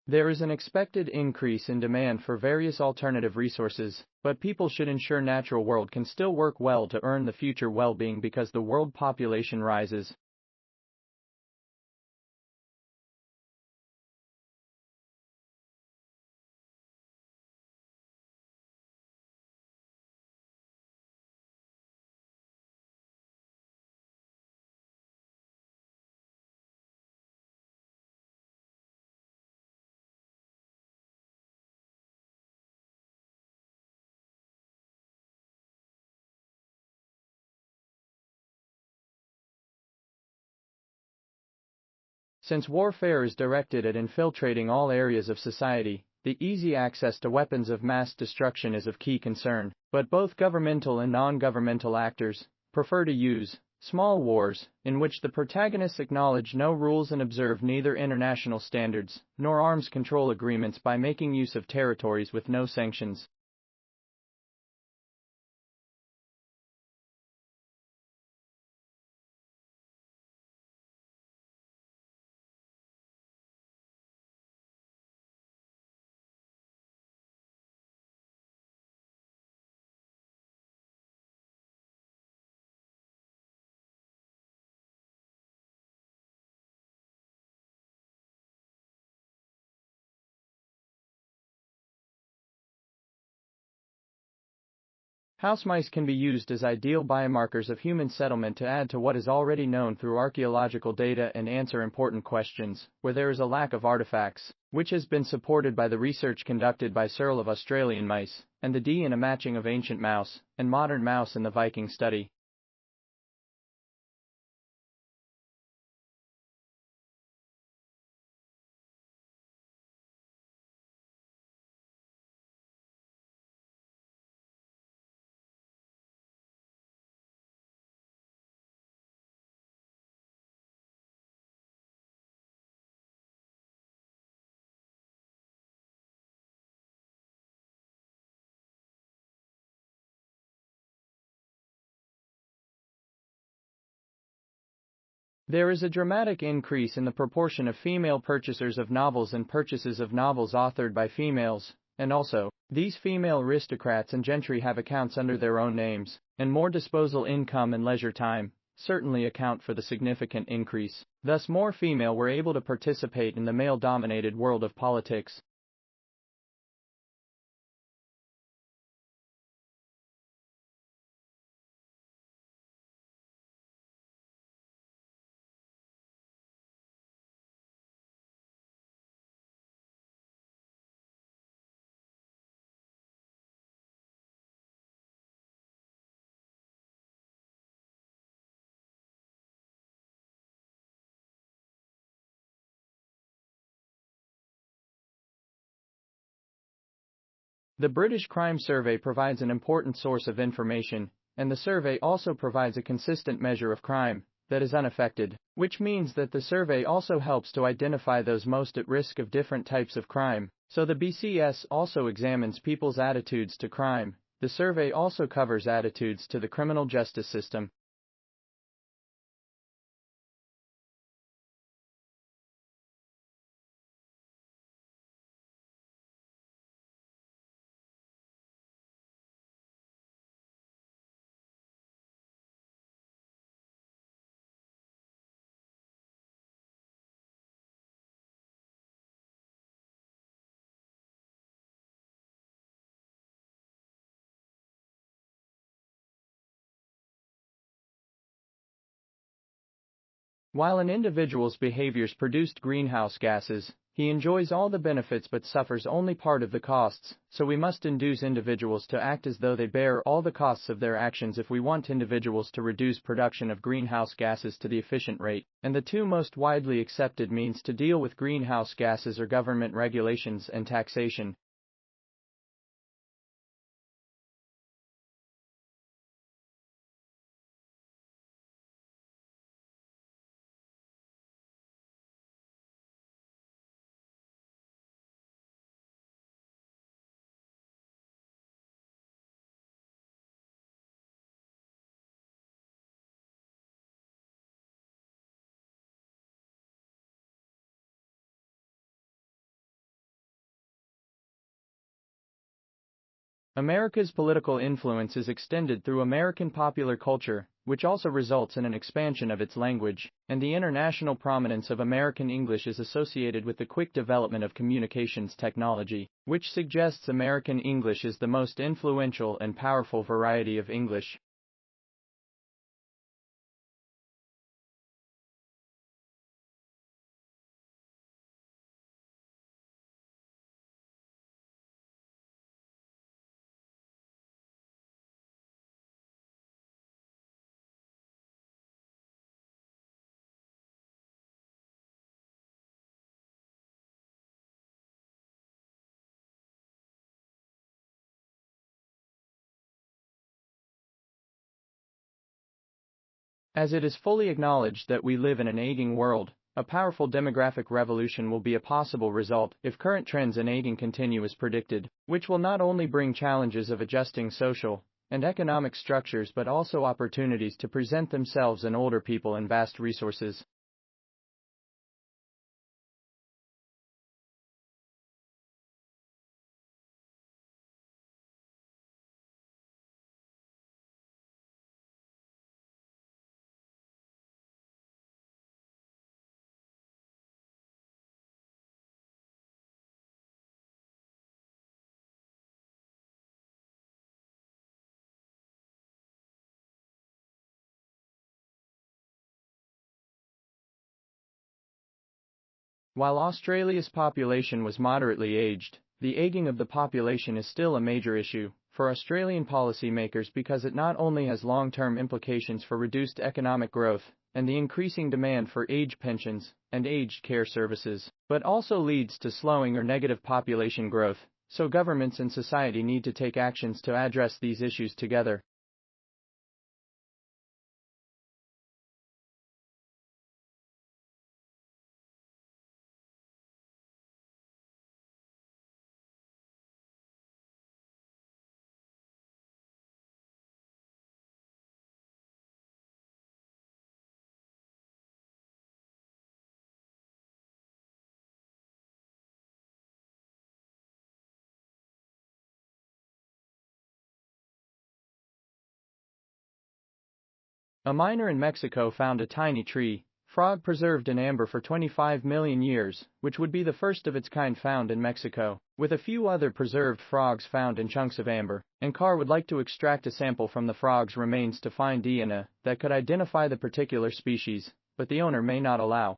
There is an expected increase in demand for various alternative resources, but people should ensure natural world can still work well to earn the future well-being because the world population rises. Since warfare is directed at infiltrating all areas of society, the easy access to weapons of mass destruction is of key concern, but both governmental and non-governmental actors prefer to use small wars, in which the protagonists acknowledge no rules and observe neither international standards nor arms control agreements by making use of territories with no sanctions. House mice can be used as ideal biomarkers of human settlement to add to what is already known through archaeological data and answer important questions, where there is a lack of artifacts, which has been supported by the research conducted by Searle of Australian mice, and the DNA matching of ancient mouse and modern mouse in the Viking study. There is a dramatic increase in the proportion of female purchasers of novels and purchases of novels authored by females, and also, these female aristocrats and gentry have accounts under their own names, and more disposable income and leisure time certainly account for the significant increase. Thus, more female were able to participate in the male-dominated world of politics. The British Crime Survey provides an important source of information, and the survey also provides a consistent measure of crime that is unaffected, which means that the survey also helps to identify those most at risk of different types of crime. So the BCS also examines people's attitudes to crime. The survey also covers attitudes to the criminal justice system. While an individual's behaviors produced greenhouse gases, he enjoys all the benefits but suffers only part of the costs, so we must induce individuals to act as though they bear all the costs of their actions if we want individuals to reduce production of greenhouse gases to the efficient rate. And the two most widely accepted means to deal with greenhouse gases are government regulations and taxation. America's political influence is extended through American popular culture, which also results in an expansion of its language, and the international prominence of American English is associated with the quick development of communications technology, which suggests American English is the most influential and powerful variety of English. As it is fully acknowledged that we live in an aging world, a powerful demographic revolution will be a possible result if current trends in aging continue as predicted, which will not only bring challenges of adjusting social and economic structures but also opportunities to present themselves in older people and vast resources. While Australia's population was moderately aged, the aging of the population is still a major issue for Australian policymakers because it not only has long-term implications for reduced economic growth and the increasing demand for age pensions and aged care services, but also leads to slowing or negative population growth, so governments and society need to take actions to address these issues together. A miner in Mexico found a tiny tree frog preserved in amber for 25 million years, which would be the first of its kind found in Mexico, with a few other preserved frogs found in chunks of amber. Enquire would like to extract a sample from the frog's remains to find DNA that could identify the particular species, but the owner may not allow.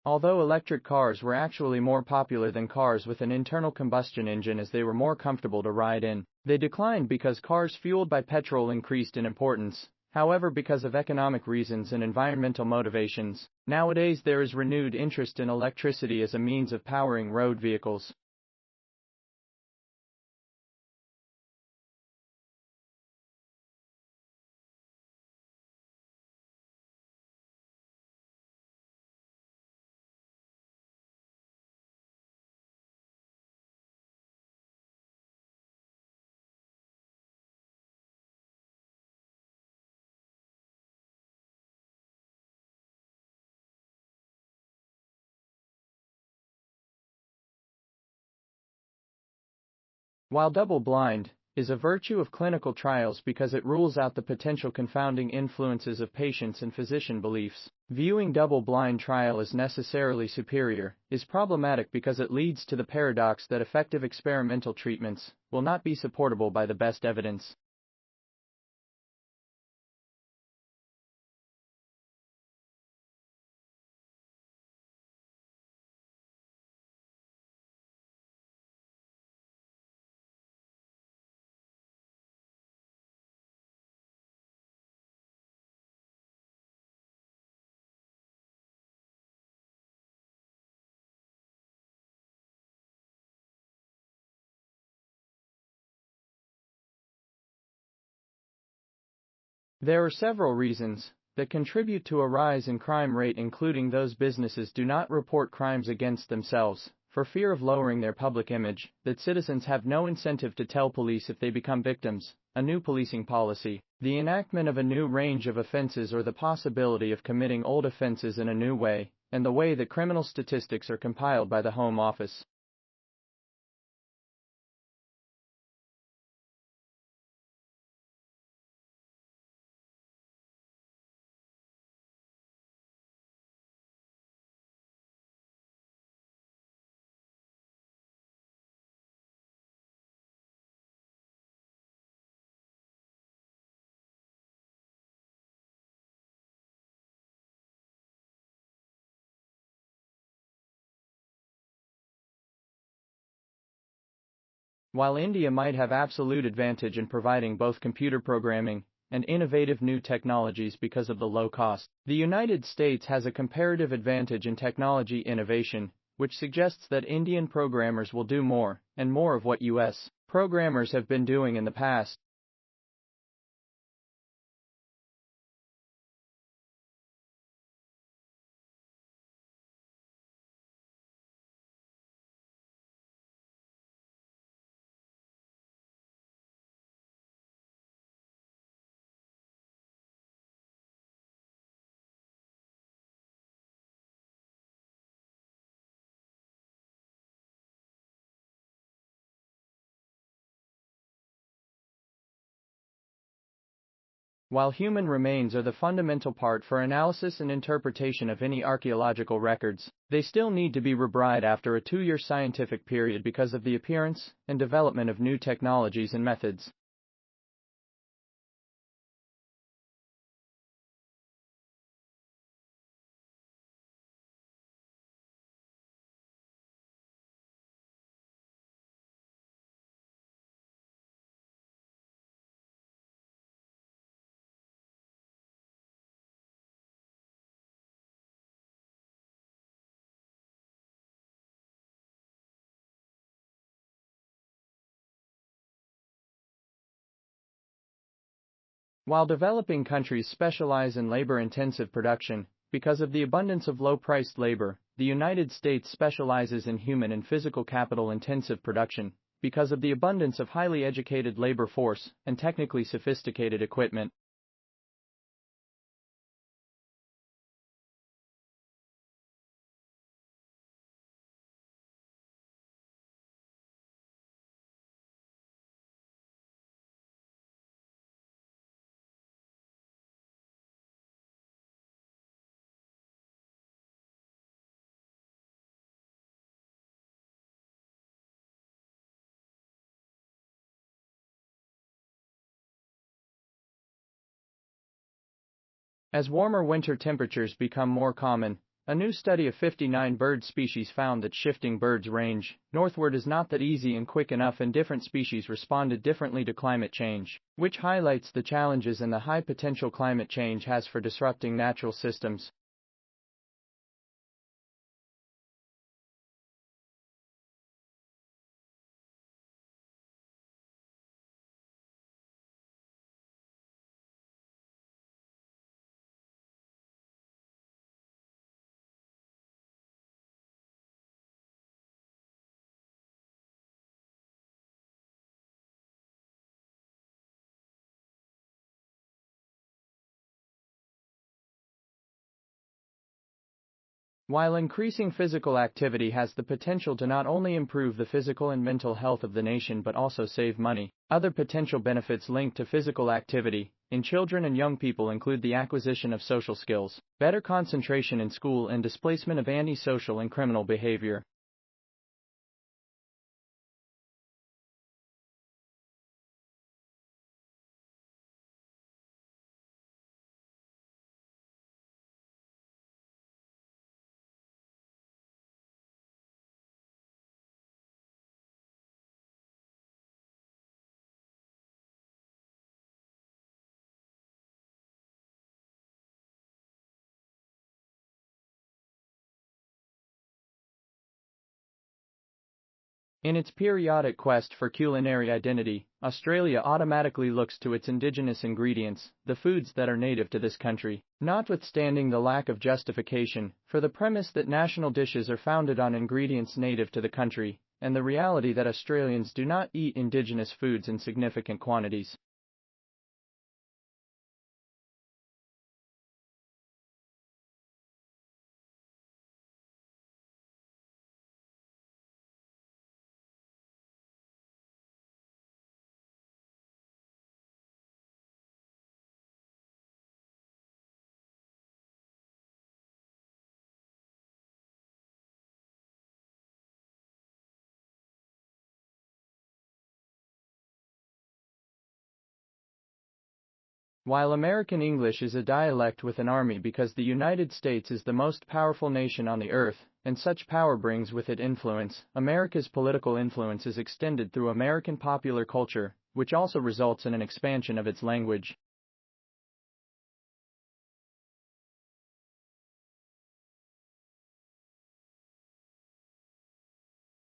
Although electric cars were actually more popular than cars with an internal combustion engine as they were more comfortable to ride in, they declined because cars fueled by petrol increased in importance. However, because of economic reasons and environmental motivations, nowadays there is renewed interest in electricity as a means of powering road vehicles. While double-blind is a virtue of clinical trials because it rules out the potential confounding influences of patients and physician beliefs, viewing double-blind trial as necessarily superior is problematic because it leads to the paradox that effective experimental treatments will not be supportable by the best evidence. There are several reasons that contribute to a rise in crime rate, including those businesses do not report crimes against themselves for fear of lowering their public image, that citizens have no incentive to tell police if they become victims, a new policing policy, the enactment of a new range of offenses or the possibility of committing old offenses in a new way, and the way that criminal statistics are compiled by the Home Office. While India might have absolute advantage in providing both computer programming and innovative new technologies because of the low cost, the United States has a comparative advantage in technology innovation, which suggests that Indian programmers will do more and more of what U.S. programmers have been doing in the past. While human remains are the fundamental part for analysis and interpretation of any archaeological records, they still need to be reburied after a 2-year scientific period because of the appearance and development of new technologies and methods. While developing countries specialize in labor-intensive production, because of the abundance of low-priced labor, the United States specializes in human and physical capital-intensive production, because of the abundance of highly educated labor force and technically sophisticated equipment. As warmer winter temperatures become more common, a new study of 59 bird species found that shifting birds' range northward is not that easy and quick enough, and different species responded differently to climate change, which highlights the challenges and the high potential climate change has for disrupting natural systems. While increasing physical activity has the potential to not only improve the physical and mental health of the nation but also save money, other potential benefits linked to physical activity in children and young people include the acquisition of social skills, better concentration in school, and displacement of antisocial and criminal behavior. In its periodic quest for culinary identity, Australia automatically looks to its indigenous ingredients, the foods that are native to this country, notwithstanding the lack of justification for the premise that national dishes are founded on ingredients native to the country, and the reality that Australians do not eat indigenous foods in significant quantities. While American English is a dialect with an army because the United States is the most powerful nation on the earth, and such power brings with it influence, America's political influence is extended through American popular culture, which also results in an expansion of its language.